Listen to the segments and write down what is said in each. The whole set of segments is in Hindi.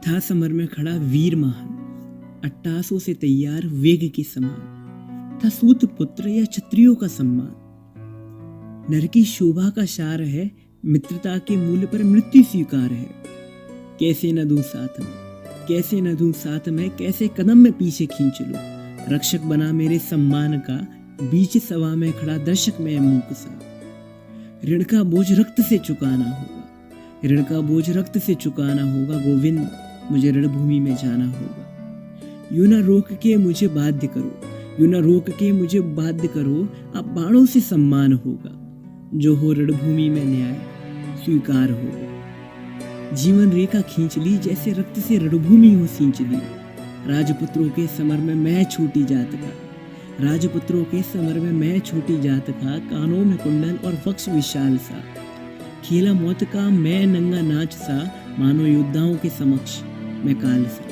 था समर में खड़ा वीर महान, अट्टासों से तैयार वेग के समान। था सूत पुत्र या क्षत्रियों का सम्मान। नर की शोभा का शार है, मित्रता के मूल्य पर मृत्यु स्वीकार है। कैसे न दूं साथ में, कैसे न दूं साथ में, कैसे कदम में पीछे खींच लूं। रक्षक बना मेरे सम्मान का, बीच सभा में खड़ा दर्शक में मूक सा। ऋण का बोझ रक्त से चुकाना होगा, ऋण का बोझ रक्त से चुकाना होगा। गोविंद, मुझे रणभूमि में जाना होगा। यूं न रोक के मुझे बाध्य करो, यूं न रोक के मुझे बाध्य करो। अब बाणों से सम्मान होगा, जो हो रणभूमि में न्याय स्वीकार होगा। जीवन रेखा खींच ली, जैसे रक्त से रणभूमि हो सींच ली। राजपुत्रों के समर में मैं छोटी जात का, राजपुत्रों के समर में मैं छोटी जात का। कानों में कुंडल और वक्ष विशाल सा, खेला मौत का मैं नंगा नाच सा। मानो योद्धाओं के समक्ष मैं काल सा।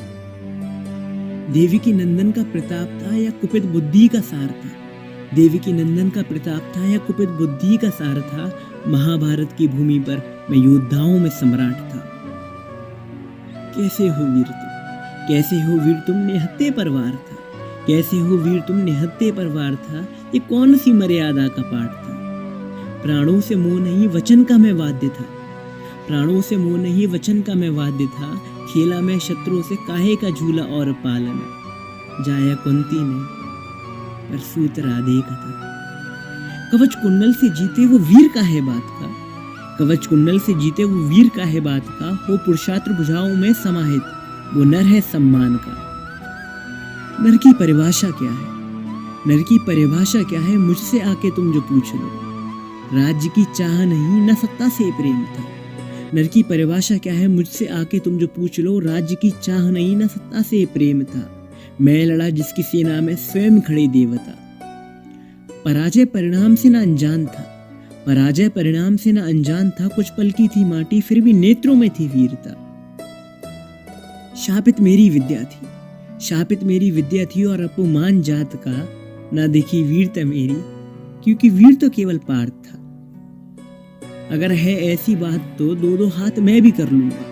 देवी की नंदन का प्रताप था या कुपित बुद्धि का सार था। देवी की नंदन का प्रताप था या कुपित बुद्धि का सार था। महाभारत की भूमि पर मैं योद्धाओं में सम्राट था। कैसे हो वीर तुम, कैसे हो वीर तुम, निहत्थे परवार था। कैसे हो वीर तुम, निहत्थे परवार था। ये कौन सी मर्यादा का पाठ था। प्राणों से मोह नहीं, वचन का मैं वाद्य था। प्राणों से मोह नहीं, वचन का मैं वाद्य था। खेला मैं शत्रुओं से काहे का झूला और पालन। जाया कुंती ने पर सूत राधे का था। कवच कुंडल से जीते वो वीर का है बात का, कवच कुंडल से जीते वो वीर का है बात का। हो पुरुषात्र भुजाओं में समाहित, वो नर है सम्मान का। नर की परिभाषा क्या है, नर की परिभाषा क्या है, मुझसे आके तुम जो पूछ लो। राज्य की चाह नहीं, न सत्ता से प्रेम था। नर की परिभाषा क्या है, मुझसे आके तुम जो पूछ लो। राज्य की चाह नहीं, न सत्ता से प्रेम था। मैं लड़ा जिसकी सेना में स्वयं खड़े देवता। पराजय परिणाम से न अनजान था, पराजय परिणाम से न अनजान था। कुछ पल की थी माटी, फिर भी नेत्रों में थी वीरता। शापित मेरी विद्या थी, शापित मेरी विद्या थी। और अपमान जात का ना देखी वीरता मेरी, क्योंकि वीर तो केवल पार्थ था। अगर है ऐसी बात तो दो दो हाथ मैं भी कर लूंगा,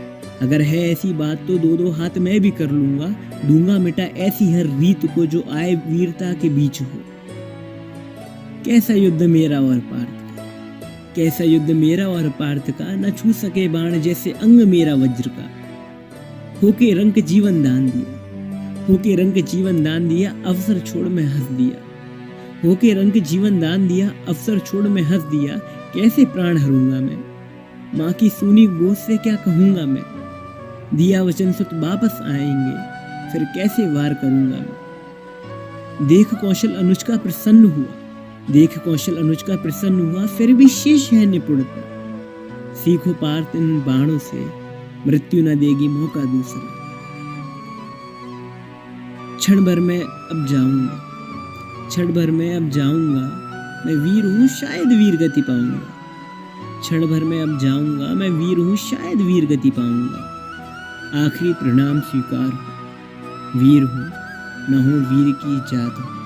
अगर है ऐसी बात तो दो दो हाथ मैं भी कर लूंगा। दूंगा मिटा ऐसी हर रीत को, जो आए वीरता के बीच हो। कैसा युद्ध मेरा और पार्थ का, कैसा युद्ध मेरा और पार्थ का। न छू सके बाण जैसे अंग मेरा वज्र का। होके रंग जीवन दान दिया, होके रंग जीवन दान दिया। अवसर छोड़ मैं हंस दिया, होके रंग जीवन दान दिया। अवसर छोड़ मैं हंस दिया। कैसे प्राण हरूंगा मैं, माँ की सूनी गोद से क्या कहूंगा मैं। दिया वचन सुत वापस आएंगे, फिर कैसे वार करूंगा मैं। देख कौशल अनुज का प्रसन्न हुआ, देख कौशल अनुज का प्रसन्न हुआ। फिर भी शेष है निपुणता। सीखो पार्थ इन बाणों से, मृत्यु न देगी मौका दूसरा। क्षण भर में अब जाऊंगा, क्षण भर में अब जाऊंगा। मैं वीर हूँ, शायद वीर गति पाऊंगा। क्षण भर में अब जाऊंगा, मैं वीर हूँ, शायद वीर गति पाऊंगा। आखिरी प्रणाम स्वीकार हो, वीर हूँ न हो वीर की जात हो।